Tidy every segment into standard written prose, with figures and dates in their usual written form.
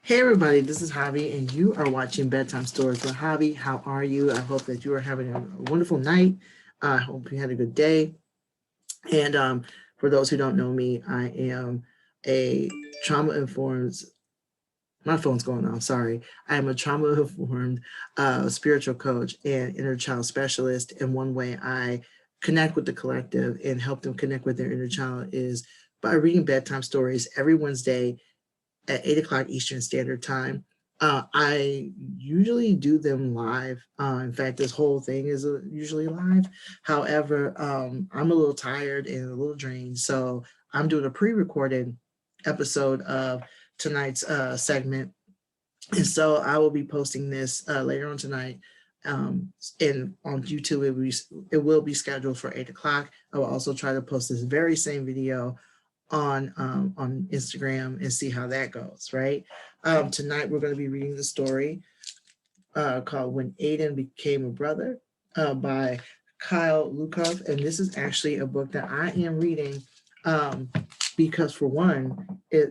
Hey everybody, this is Javi, and you are watching Bedtime Stories with Javi. How are you? I hope that you are having a wonderful night. I hope you had a good day. And for those who don't know me, I am a trauma-informed. My phone's going on. Sorry, I am a trauma-informed spiritual coach and inner child specialist. And one way I connect with the collective and help them connect with their inner child is by reading bedtime stories every Wednesday at 8 o'clock Eastern Standard Time. I usually do them live. In fact, this whole thing is usually live. However, I'm a little tired and a little drained, so I'm doing a pre-recorded episode of tonight's segment. And so I will be posting this later on tonight. And on YouTube, it will be scheduled for 8 o'clock. I will also try to post this very same video on Instagram and see how that goes, right? Tonight we're going to be reading the story called When Aidan Became a Brother by Kyle Lukoff. And this is actually a book that I am reading because for one,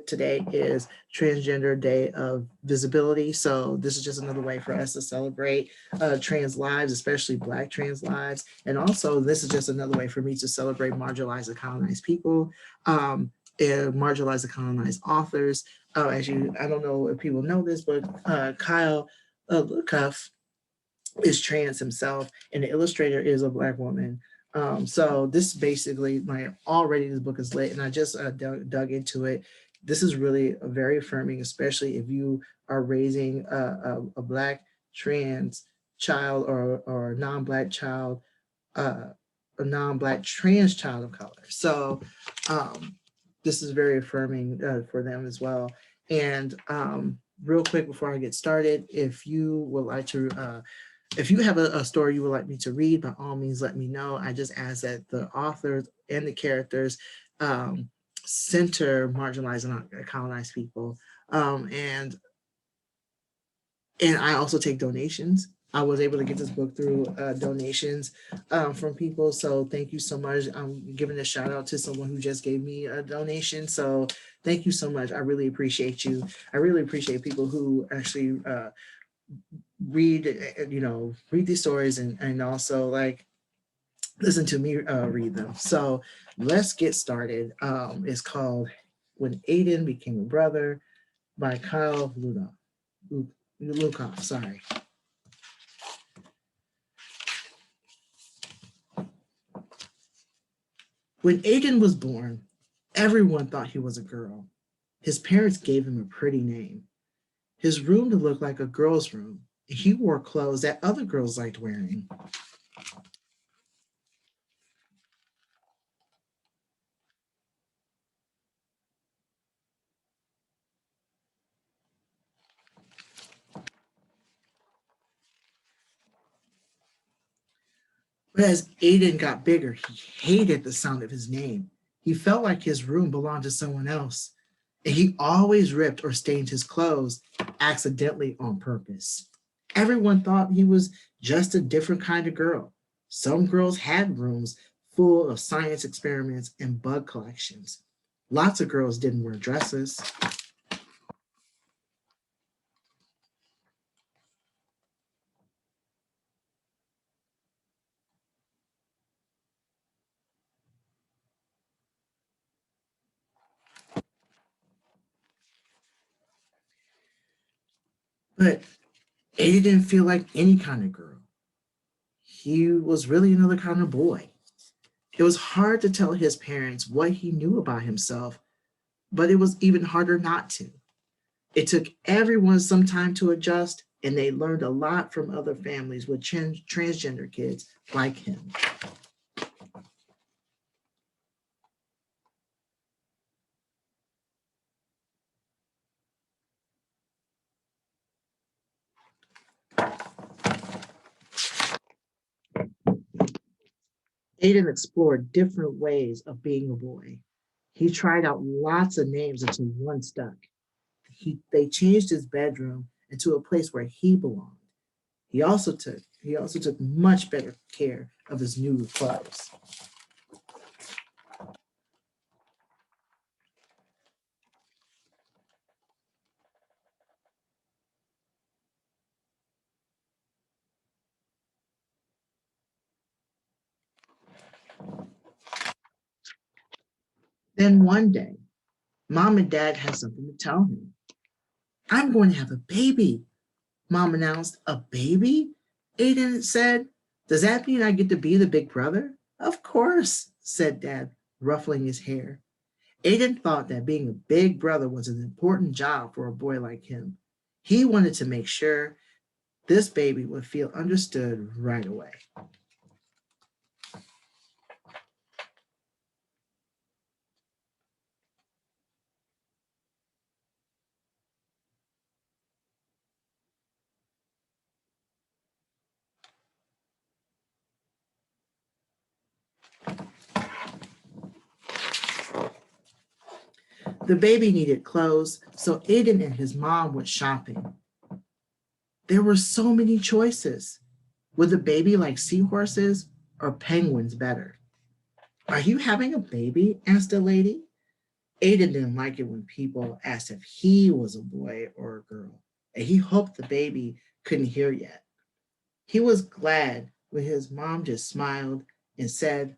today is Transgender Day of Visibility. So this is just another way for us to celebrate trans lives, especially Black trans lives. And also this is just another way for me to celebrate marginalized and colonized people, and marginalized and colonized authors. I don't know if people know this, but Kyle Lukoff is trans himself, and the illustrator is a Black woman. So this basically, already this book is lit, and I just dug into it. This is really very affirming, especially if you are raising a Black trans child or a non-Black child, a non-Black trans child of color. So this is very affirming for them as well. And real quick before I get started, if you would like to if you have a story you would like me to read, by all means, let me know. I just ask that the authors and the characters center marginalized and colonized people. And I also take donations. I was able to get this book through donations from people. So thank you so much. I'm giving a shout out to someone who just gave me a donation. So thank you so much. I really appreciate you. I really appreciate people who actually read these stories and also like listen to me read them. So let's get started. It's called When Aidan Became a Brother by Kyle Lukoff. Sorry. When Aidan was born, everyone thought he was a girl. His parents gave him a pretty name. His room looked like a girl's room. He wore clothes that other girls liked wearing. But as Aidan got bigger, he hated the sound of his name. He felt like his room belonged to someone else. And he always ripped or stained his clothes accidentally on purpose. Everyone thought he was just a different kind of girl. Some girls had rooms full of science experiments and bug collections. Lots of girls didn't wear dresses. But Ada didn't feel like any kind of girl. He was really another kind of boy. It was hard to tell his parents what he knew about himself, but it was even harder not to. It took everyone some time to adjust, and they learned a lot from other families with transgender kids like him. Aiden explored different ways of being a boy. He tried out lots of names until one stuck. They changed his bedroom into a place where he belonged. He also took much better care of his new clothes. Then one day, Mom and Dad had something to tell him. I'm going to have a baby, Mom announced. A baby? Aidan said. Does that mean I get to be the big brother? Of course, said Dad, ruffling his hair. Aidan thought that being a big brother was an important job for a boy like him. He wanted to make sure this baby would feel understood right away. The baby needed clothes, so Aidan and his mom went shopping. There were so many choices. Would the baby like seahorses or penguins better? Are you having a baby? Asked the lady. Aidan didn't like it when people asked if he was a boy or a girl, and he hoped the baby couldn't hear yet. He was glad when his mom just smiled and said,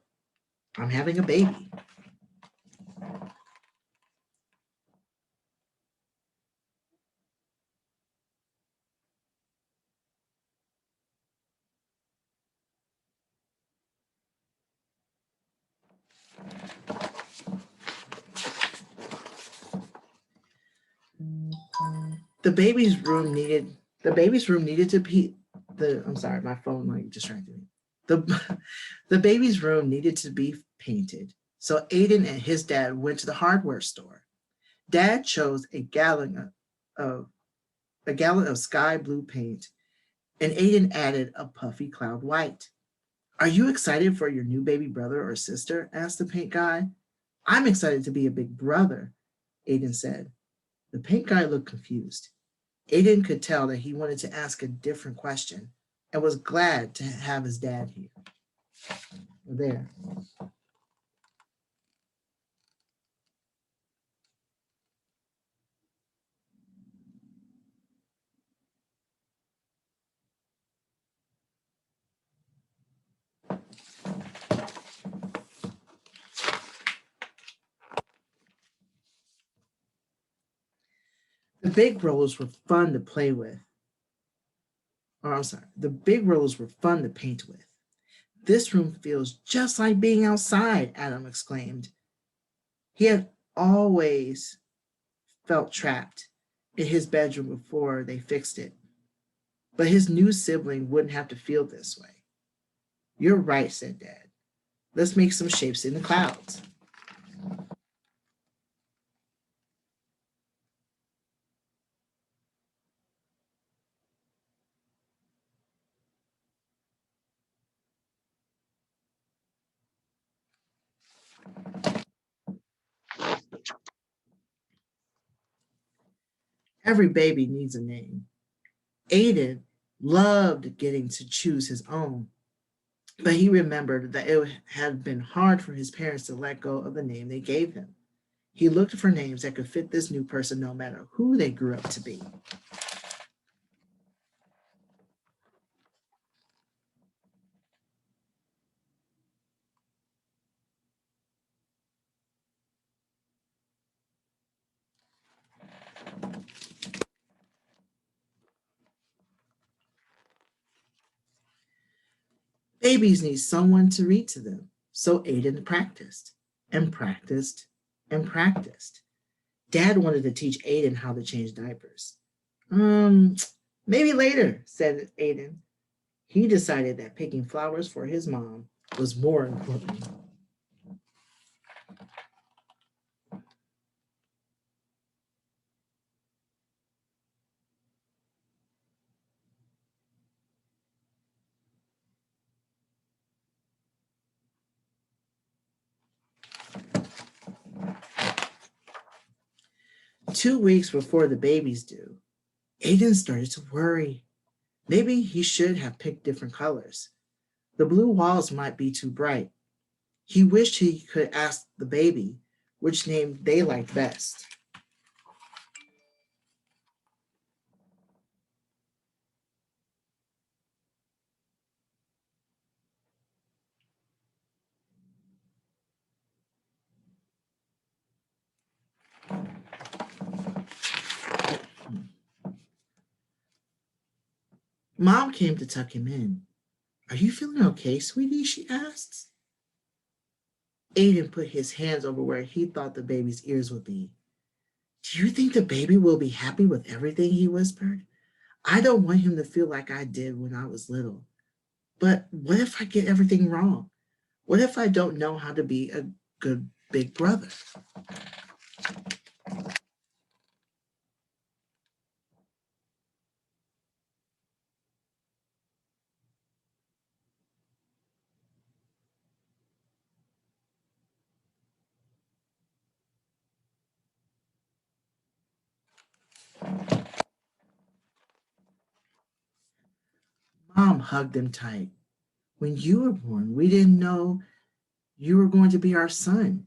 I'm having a baby. The baby's room needed the baby's room needed to be the I'm sorry, my phone like distracted me. The the baby's room needed to be painted. So Aidan and his dad went to the hardware store. Dad chose of a gallon of sky blue paint, and Aidan added a puffy cloud white. Are you excited for your new baby brother or sister? Asked the paint guy. I'm excited to be a big brother, Aidan said. The paint guy looked confused. Aidan could tell that he wanted to ask a different question and was glad to have his dad here. There. The big rollers were fun to play with. Or I'm sorry, the big rollers were fun to paint with. This room feels just like being outside, Adam exclaimed. He had always felt trapped in his bedroom before they fixed it. But his new sibling wouldn't have to feel this way. You're right, said Dad. Let's make some shapes in the clouds. 'Every baby needs a name. Aidan loved getting to choose his own, but he remembered that it had been hard for his parents to let go of the name they gave him. He looked for names that could fit this new person no matter who they grew up to be. 'Babies need someone to read to them. So Aidan practiced and practiced and practiced. Dad wanted to teach Aidan how to change diapers. Um, Maybe later, said Aidan. He decided that picking flowers for his mom was more important. 2 weeks before the baby's due, Aidan started to worry. Maybe he should have picked different colors. The blue walls might be too bright. He wished he could ask the baby which name they liked best. Mom came to tuck him in. Are you feeling okay, sweetie? She asked. Aidan put his hands over where he thought the baby's ears would be. Do you think the baby will be happy with everything? He whispered. I don't want him to feel like I did when I was little. But what if I get everything wrong? What if I don't know how to be a good big brother? Mom hugged him tight. When you were born, we didn't know you were going to be our son.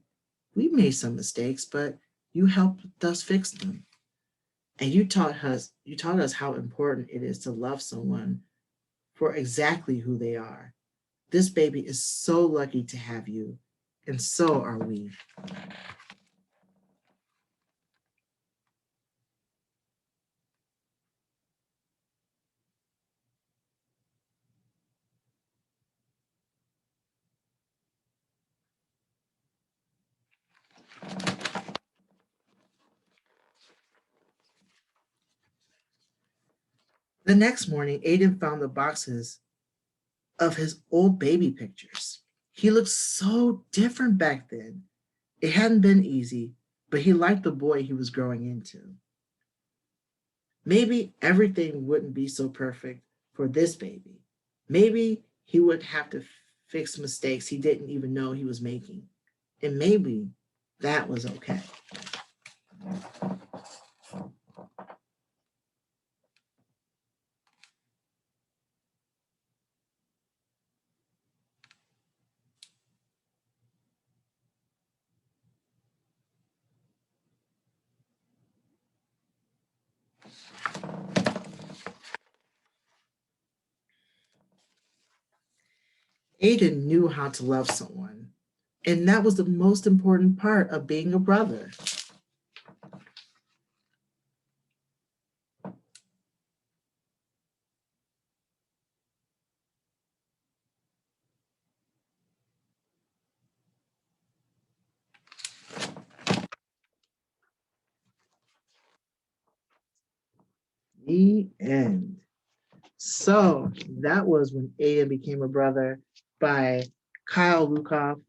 We made some mistakes, but you helped us fix them. And you taught us how important it is to love someone for exactly who they are. This baby is so lucky to have you, and so are we. The next morning, Aiden found the boxes of his old baby pictures. He looked so different back then. It hadn't been easy, but he liked the boy he was growing into. Maybe everything wouldn't be so perfect for this baby. Maybe he would have to fix mistakes he didn't even know he was making. And maybe that was okay. Aiden knew how to love someone. And that was the most important part of being a brother. The end. So that was When Aiden Became a Brother by Kyle Lukoff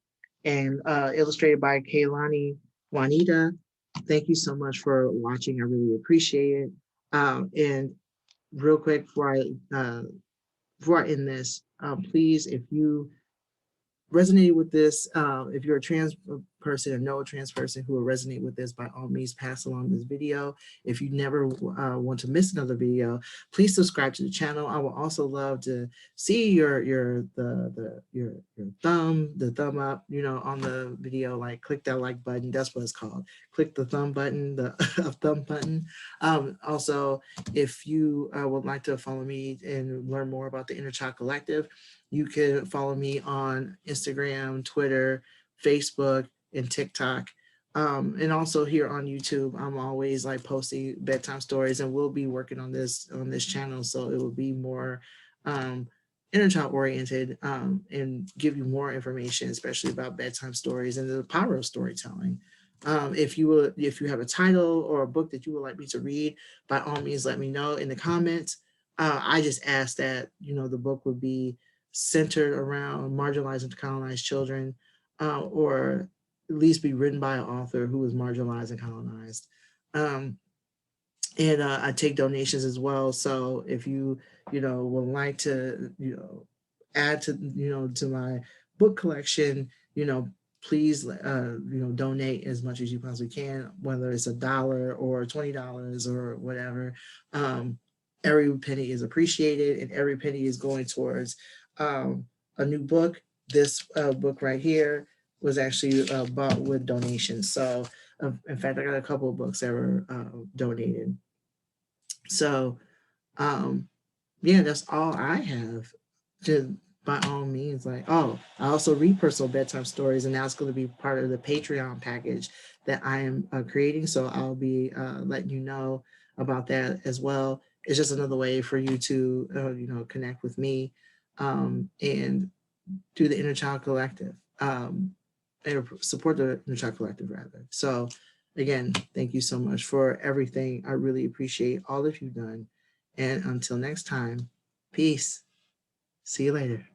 and illustrated by Kaylani Juanita. Thank you so much for watching. I really appreciate it. And real quick before I end this, please, if you resonated with this, if you're a trans person or know a trans person who will resonate with this, by all means, pass along this video. If you never want to miss another video, please subscribe to the channel. I will also love to see your thumb up, on the video. Like, click that like button. That's what it's called. Click the thumb button, the thumb button. Also, if you would like to follow me and learn more about the Inner Child Collective, you can follow me on Instagram, Twitter, Facebook, and TikTok. And also here on YouTube, I'm always like posting bedtime stories, and we'll be working on this channel, so it will be more inner child oriented, and give you more information, especially about bedtime stories and the power of storytelling. If you have a title or a book that you would like me to read, by all means, let me know in the comments. I just ask that the book would be centered around marginalized and colonized children, or at least be written by an author who was marginalized and colonized. Um, and I take donations as well. So if you would like to add to my book collection, please donate as much as you possibly can, whether it's $1 or $20 or whatever. Every penny is appreciated, and every penny is going towards a new book. This book right here was actually bought with donations. So in fact, I got a couple of books that were donated. So yeah, that's all I have. Just by all means, like, oh, I also read personal bedtime stories, and that's going to be part of the Patreon package that I am creating. So I'll be letting you know about that as well. it's just another way for you to, connect with me and do the Inner Child Collective, and support the Inner Child Collective rather. So again, thank you so much for everything. I really appreciate all that you've done. And until next time, peace. See you later.